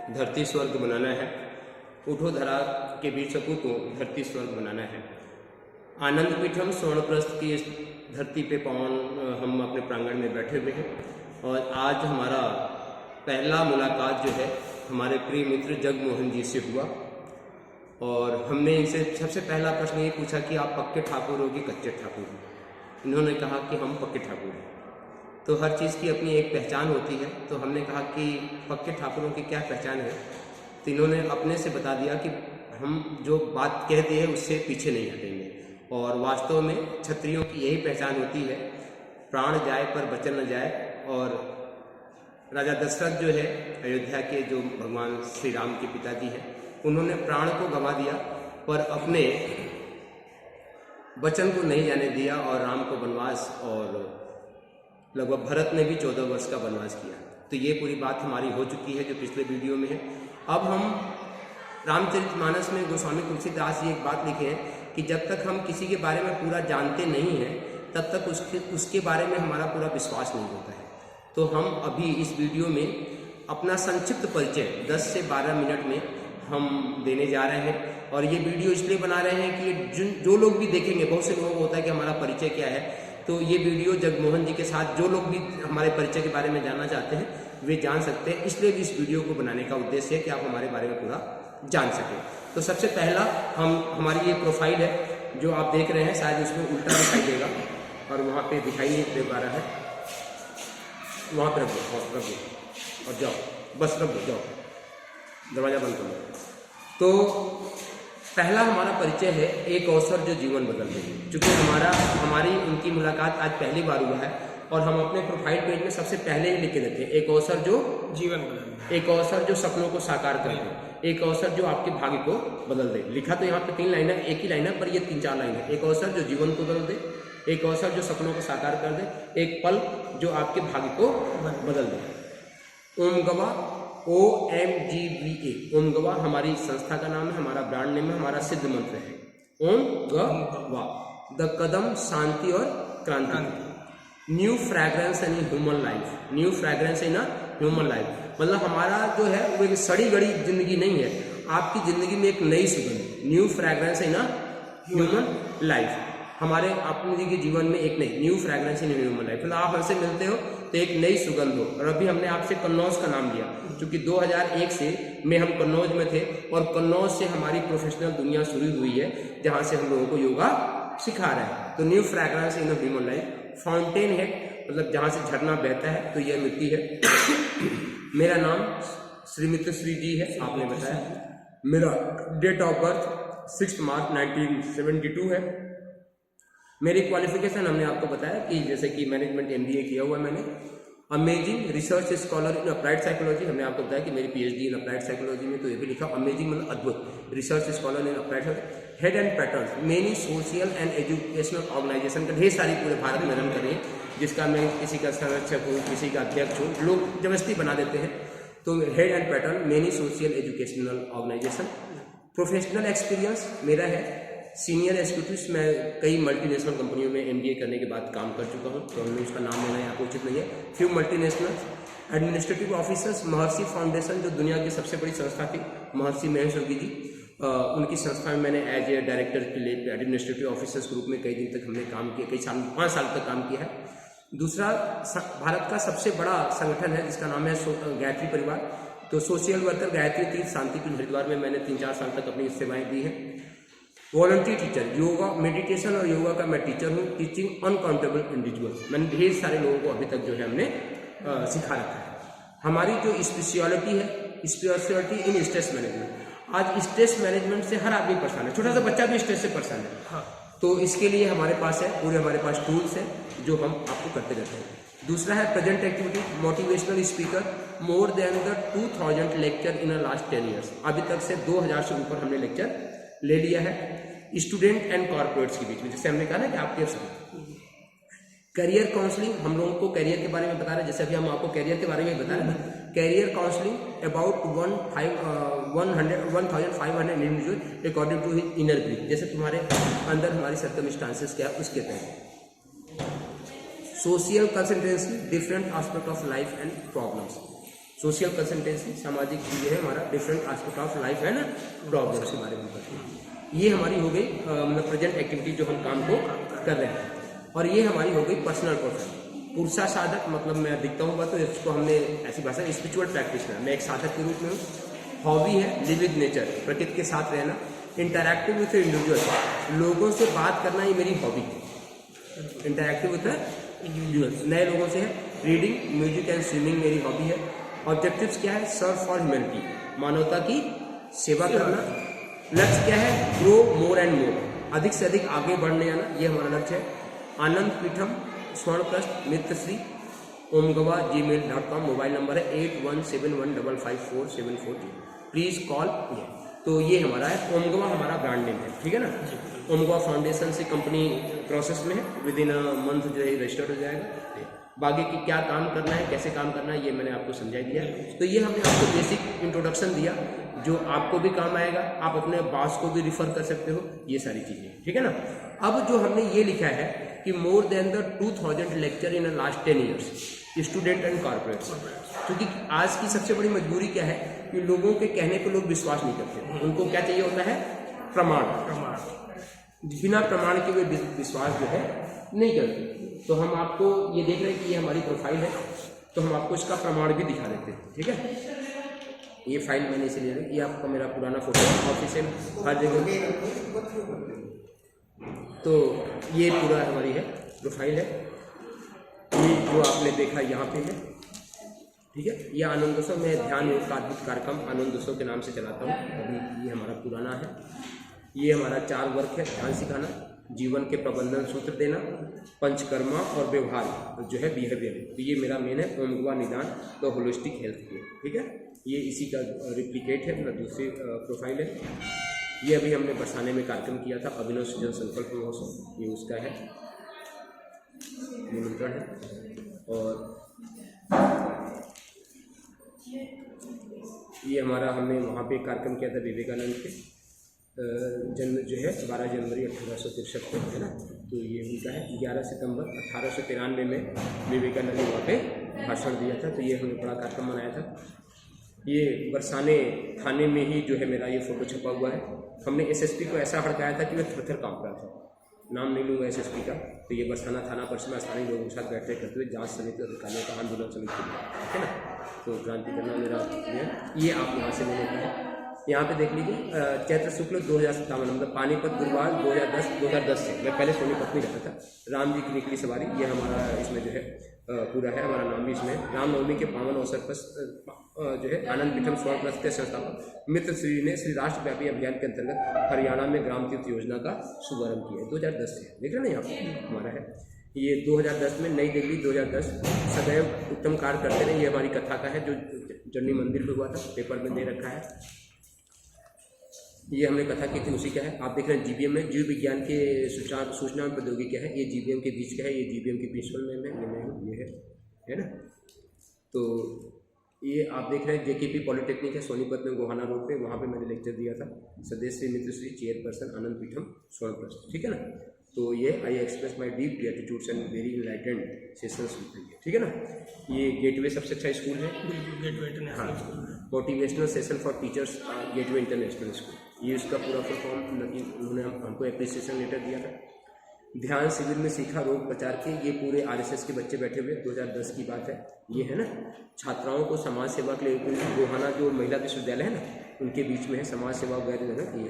धरती स्वर्ग बनाना है, उठो धरा के बीच सपूतों, धरती स्वर्ग बनाना है। आनंद पीठम स्वर्णप्रस्थ की इस धरती पे पवन हम अपने प्रांगण में बैठे हुए हैं और आज हमारा पहला मुलाकात जो है हमारे प्रिय मित्र जगमोहन जी से हुआ और हमने इनसे सबसे पहला प्रश्न ये पूछा कि आप पक्के ठाकुर हो कि कच्चे ठाकुर हो। इन्होंने कहा कि हम पक्के ठाकुर हैं। तो हर चीज़ की अपनी एक पहचान होती है, तो हमने कहा कि पक्के ठाकुरों की क्या पहचान है, तो इन्होंने अपने से बता दिया कि हम जो बात कहते हैं उससे पीछे नहीं हटेंगे। और वास्तव में क्षत्रियों की यही पहचान होती है, प्राण जाए पर वचन न जाए। और राजा दशरथ जो है अयोध्या के, जो भगवान श्री राम के पिताजी हैं, उन्होंने प्राण को गंवा दिया पर अपने वचन को नहीं जाने दिया और राम को वनवास, और लगभग भरत ने भी 14 वर्ष का वनवास किया। तो ये पूरी बात हमारी हो चुकी है जो पिछले वीडियो में है। अब हम रामचरितमानस में गोस्वामी तुलसीदास जी एक बात लिखे हैं कि जब तक हम किसी के बारे में पूरा जानते नहीं हैं तब तक उसके बारे में हमारा पूरा विश्वास नहीं होता है। तो हम अभी इस वीडियो में अपना संक्षिप्त परिचय 10 से 12 मिनट में हम देने जा रहे हैं। और ये वीडियो इसलिए बना रहे हैं कि जो लोग भी देखेंगे, बहुत से लोगों को होता है कि हमारा परिचय क्या है, तो ये वीडियो जगमोहन जी के साथ जो लोग भी हमारे परिचय के बारे में जानना चाहते हैं वे जान सकते हैं। इसलिए भी इस वीडियो को बनाने का उद्देश्य है कि आप हमारे बारे में पूरा जान सकें। तो सबसे पहला हमारी ये प्रोफाइल है जो आप देख रहे हैं, शायद उसमें उल्टा दिखाई देगा और वहाँ पे दिखाई नहीं दे पा रहा है, वहाँ पर रख दो और जाओ, बस रख दो, जाओ, दरवाजा बंद कर लो। तो पहला हमारा परिचय है एक अवसर जो जीवन बदल देगी। चूँकि हमारी उनकी मुलाकात आज पहली बार हुआ है और हम अपने प्रोफाइल पेज में सबसे पहले ही लिख के देते हैं एक अवसर जो जीवन बदल दे, एक अवसर जो सपनों को साकार कर दे, एक अवसर जो आपके भाग्य को बदल दे। लिखा तो यहाँ पे 3 लाइन है, एक ही लाइन है पर ये 3-4 लाइन है। एक अवसर जो जीवन को बदल दे, एक अवसर जो सपनों को साकार कर दे, एक पल जो आपके भाग्य को बदल दे। ओम गवा, OMGVA, ओम गवा हमारी संस्था का नाम है, हमारा ब्रांड नेम है, हमारा सिद्ध मंत्र है ओम गवा, द कदम शांति और क्रांति। New fragrance in human life, new fragrance in human life मतलब हमारा जो है वो एक सड़ी गड़ी जिंदगी नहीं है, आपकी जिंदगी में एक नई सुगंध। New fragrance in human life, हमारे अपने के जीवन में एक नई new fragrance in human life. मतलब आप हमसे मिलते हो तो एक नई सुगंध हो। और अभी हमने आपसे कन्नौज का नाम लिया क्योंकि 2001 से में हम कन्नौज में थे और कन्नौज से हमारी प्रोफेशनल दुनिया शुरू हुई है जहाँ से हम लोगों को योगा सिखा रहे हैं। तो new fragrance in human life. Fountain है मतलब जहाँ से झरना बहता है, तो यह मिट्टी है। मेरा नाम श्री मित्र श्री जी है, आपने बताया। मेरा डेट ऑफ बर्थ 6 मार्च 1972 है। मेरी क्वालिफिकेशन हमने आपको बताया कि जैसे कि मैनेजमेंट MBA किया हुआ है मैंने। Amazing research scholar in applied psychology, हमने आपको बताया कि मेरी PhD इन अप्लाइड साइकोलॉजी में, तो ये भी लिखा अमेजिंग मतलब अद्भुत, research scholar in applied. Head and pattern many social and educational organisation का ढेर सारी पूरे भारत में रन करें, जिसका मैं किसी का संरक्षक हूँ, किसी का अध्यक्ष हूँ, लोग जबरदस्ती बना देते हैं। तो head and pattern many social educational organisation. Professional experience मेरा है सीनियर एग्जीक्यूटिव, मैं कई मल्टीनेशनल कंपनियों में MBA करने के बाद काम कर चुका हूं, तो हमने उसका नाम लेना यहाँ उचित नहीं है। फ्यू मल्टीनेशनल एडमिनिस्ट्रेटिव ऑफिसर्स, महर्षि फाउंडेशन जो दुनिया की सबसे बड़ी संस्था थी, महर्षि महेश योगी जी, उनकी संस्था में मैंने एज ए डायरेक्टर के लिए एडमिनिस्ट्रेटिव ऑफिसर्स ग्रुप में कई दिन तक हमने काम किया, कई साल 5 साल तक काम किया है। दूसरा भारत का सबसे बड़ा संगठन है जिसका नाम है गायत्री परिवार। तो सोशल वर्कर गायत्री तीर्थ शांतिपीठ हरिद्वार में मैंने 3-4 साल तक अपनी सेवाएं दी हैं। वॉलंटरी टीचर, योगा मेडिटेशन और योगा का मैं टीचर हूँ, टीचिंग अनकाउंटेबल इंडिविजुअल्स। मैंने ढेर सारे लोगों को अभी तक जो है हमने सिखा रखा है। हमारी जो स्पेशलिटी है, स्पेशलिटी इन स्ट्रेस मैनेजमेंट। आज स्ट्रेस मैनेजमेंट से हर आदमी परेशान है, छोटा सा बच्चा भी स्ट्रेस से परेशान है। हाँ। तो इसके लिए हमारे पास है पूरे, हमारे पास टूल्स हैं जो हम आपको करते रहते हैं। दूसरा है present activity, motivational speaker, more than the 2000 lecture in last 10 years. अभी तक से 2000 से ऊपर हमने लेक्चर ले लिया है। स्टूडेंट एंड कॉर्पोरेट्स के बीच में, जैसे हमने कहा ना कि आपके करियर काउंसलिंग, हम लोगों को करियर के बारे में बता रहे हैं, जैसे अभी हम आपको करियर के बारे में बता रहे हैं। Career counselling about 1500 individual according to his inner breath, जैसे तुम्हारे अंदर हमारी सर्कमस्टांसेस क्या है उसके तहत। Social consultancy, different aspect of life and problems. Social consultancy सामाजिक चीज़ें है हमारा, डिफरेंट एस्पेक्ट ऑफ लाइफ है ना, प्रॉब्लम्स के बारे में बताते हैं। ये हमारी हो गई मतलब प्रेजेंट एक्टिविटी जो हम काम को कर रहे हैं। और ये हमारी हो गई पर्सनल प्रोफाइल। पुरुषा साधक मतलब मैं दिखता हूँ तो इसको हमने ऐसी भाषा स्पिरिचुअल प्रैक्टिशनर, मैं एक साधक के रूप में हूँ। हॉबी है लिव विद नेचर, प्रकृति के साथ रहना। इंटरैक्टिव विथ इंडिविजुअल, लोगों से बात करना ये मेरी हॉबी है। इंटरैक्टिव विथ इंडिविजुअल्स, नए लोगों से है। रीडिंग, म्यूजिक एंड स्विमिंग मेरी हॉबी है। ऑब्जेक्टिव्स क्या है? सर्व फॉर ह्यूमैनिटी, मानवता की सेवा करना। लक्ष्य क्या है? ग्रो मोर एंड मोर, अधिक से अधिक आगे बढ़ने आना, ये हमारा लक्ष्य है। आनंद पीठम स्वर्णप्रस्थ मित्रश्री @gmail.com, मोबाइल नंबर है 8171554740, प्लीज कॉल। तो ये हमारा है ओमगवा, हमारा ब्रांड नेम है, ठीक है ना। ओमगवा फाउंडेशन से कंपनी प्रोसेस में है, विद इन अ मंथ जो है रजिस्टर्ड हो जाएगा। बाकी की क्या काम करना है, कैसे काम करना है, ये मैंने आपको समझा दिया। तो ये हमने आपको बेसिक इंट्रोडक्शन दिया जो आपको भी काम आएगा, आप अपने बॉस को भी रिफर कर सकते हो, ये सारी चीज़ें, ठीक है ना। अब जो हमने ये लिखा है कि more than the 2000 lecture in last 10 years, student and corporates. क्योंकि आज की सबसे बड़ी मजबूरी क्या है कि लोगों के कहने पे लोग विश्वास नहीं करते, उनको क्या चाहिए होता है? प्रमाण। बिना प्रमाण के वे विश्वास जो है नहीं करते। तो हम आपको ये देख रहे हैं कि ये हमारी प्रोफाइल है, तो हम आपको इसका प्रमाण भी दिखा देते हैं, ठीक है। ये फाइल मैंने इसीलिए ली, ये आपका मेरा पुराना फोटो ऑफिशियल हर जगह। तो ये पूरा हमारी है प्रोफाइल है, ये जो आपने देखा यहाँ पे है, ठीक है। ये आनंदोत्सव में ध्यान योग का अद्भुत कार्यक्रम आनंदोत्सव के नाम से चलाता हूँ अभी। ये हमारा पुराना है। ये हमारा 4 वर्क है, ध्यान सिखाना, जीवन के प्रबंधन सूत्र देना, पंचकर्मा और व्यवहार जो है बिहेवियर। तो ये मेरा मेन है ओमगवा निदान द होलिस्टिक हेल्थ केयर, ठीक है। ये इसी का रिप्लिकेट है, मतलब दूसरी प्रोफाइल है। ये अभी हमने बरसाने में कार्यक्रम किया था, अभिनव सृजन संकल्प महोत्सव, ये उसका है निमंत्रण है। और ये हमारा हमने वहाँ पे कार्यक्रम किया था विवेकानंद के जन्म जो है 12 जनवरी 1863 को, है ना। तो ये उनका है 11 सितंबर 1893 में विवेकानंद ने वहाँ पे भाषण दिया था। तो ये हमने बड़ा कार्यक्रम मनाया था। ये बरसाने थाने में ही जो है मेरा ये फोटो छपा हुआ है। हमने एसएसपी को ऐसा हड़काया था कि वह थर-थर काँप रहा था। नाम नहीं लूँगा एसएसपी का। तो ये बरसाना थाना परिसर में स्थानीय लोगों के साथ बैठक करते हुए जांच समिति अधिकारियों का आंदोलन समिति, ठीक है ना। तो क्रांति करना मेरा ये आप यहाँ से मैंने कहा, यहाँ पे देख लीजिए चैत्र शुक्ल 2057, मतलब पानीपत गुरुवार 2010 से। मैं पहले सोनीपत में रहता था। राम जी की निकली सवारी, ये हमारा इसमें जो है पूरा है, हमारा नाम भी इसमें। रामनवमी के पावन अवसर पर जो है आनंद पीठम स्वर्णप्रस्थ के संस्थापक मित्र श्री ने श्री राष्ट्रव्यापी अभियान के अंतर्गत हरियाणा में ग्राम तीर्थ योजना का शुभारंभ किया है 2010 से। देख रहे हैं ना, यहाँ हमारा है ये 2010 में नई दिल्ली 2010 सदैव उत्तम कार्य करते रहे। ये हमारी कथा का है जो जर्नी मंदिर में हुआ था, पेपर में दे रखा है। ये हमने कथा की थी, उसी का है। आप देख रहे हैं जीबीएम में, जीव विज्ञान के सूचना प्रौद्योगिकी है। ये जीबीएम के बीच का है, ये जीबीएम की प्रिंसिपल में ये मैं हूँ, ये है ना। तो ये आप देख रहे हैं जेकेपी पॉलिटेक्निक है सोनीपत में, गोहाना रोड पे, वहाँ पे मैंने लेक्चर दिया था। सदस्य मित्रश्री चेयरपर्सन आनंद पीठम स्वर्णप्रस्थ, ठीक है ना। तो ये I express my deep gratitudes and very enlightened sessions with you, ठीक है ना। ये गेटवे सबसे अच्छा स्कूल है, gateway international school, motivational session for teachers gateway international school. ये उसका पूरा फुल फॉर्म, उन्होंने हमको एप्रिसिएशन लेटर दिया था। ध्यान शिविर में सीखा रोग प्रचार के, ये पूरे आरएसएस के बच्चे बैठे हुए, 2010 की बात है ये, है ना। छात्राओं को समाज सेवा के लिए गोहाना जो महिला विश्वविद्यालय है ना, उनके बीच में है समाज सेवा वगैरह जो है ये।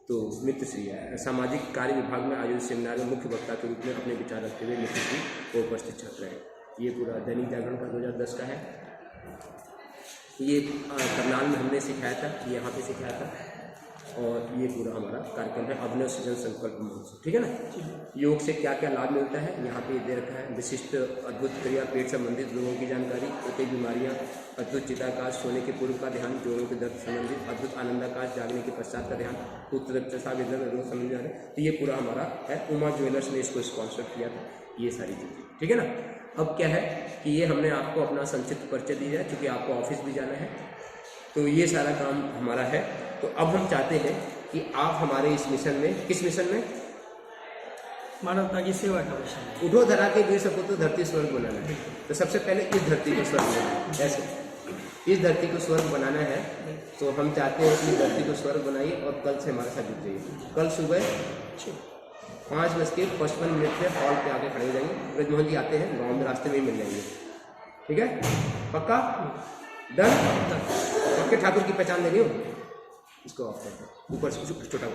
तो मित्रश्री सामाजिक कार्य विभाग में आयोजित सेमिनार में मुख्य वक्ता के रूप में अपने विचार रखते हुए मित्रश्री को उपस्थित छात्र हैं। ये पूरा दैनिक जागरण का 2010 का है। ये करनाल में हमने सिखाया था, ये यहाँ पे सिखाया था। और ये पूरा हमारा कार्यक्रम है अभिनव सृजन संकल्प महोत्सव, ठीक है ना। योग से क्या क्या लाभ मिलता है यहाँ पे दे रखा है। विशिष्ट अद्भुत क्रिया, पेट संबंधित रोगों की जानकारी, कई बीमारियाँ, अद्भुत चिताकाश, सोने के पूर्व का ध्यान, जोड़ों के दर्द संबंधित, अद्भुत आनंदाकाश, जागने के पश्चात का ध्यान, उच्च रक्तचाप रोग संबंधी। तो ये पूरा हमारा है। उमा ज्वेलर्स ने इसको स्पॉन्सर किया था, ये सारी चीज़ें, ठीक है ना। अब क्या है कि ये हमने आपको अपना संक्षिप्त परिचय दिया है, क्योंकि आपको ऑफिस भी जाना है। तो ये सारा काम हमारा है। तो अब हम चाहते हैं कि आप हमारे इस मिशन में, किस मिशन में? मानवता की सेवा का मिशन। उठो धरा के वीर सपूत धरती स्वर्ग बनाना है। तो सबसे पहले इस धरती को स्वर्ग बनाना है। ऐसे इस धरती को स्वर्ग बनाना है, तो हम चाहते हैं कि धरती को स्वर्ग बनाइए और कल से हमारे साथ जुड़ जाइए। कल सुबह 5:55 पे हॉल पे आके खड़े हो जाएंगे। ब्रजमोहन जी आते हैं गाँव में, रास्ते में ही मिल जाएंगे। ठीक है, पक्का डन? पक्के ठाकुर की पहचान दे रही हो, इसको ऑफ कर दो, ऊपर से छोटा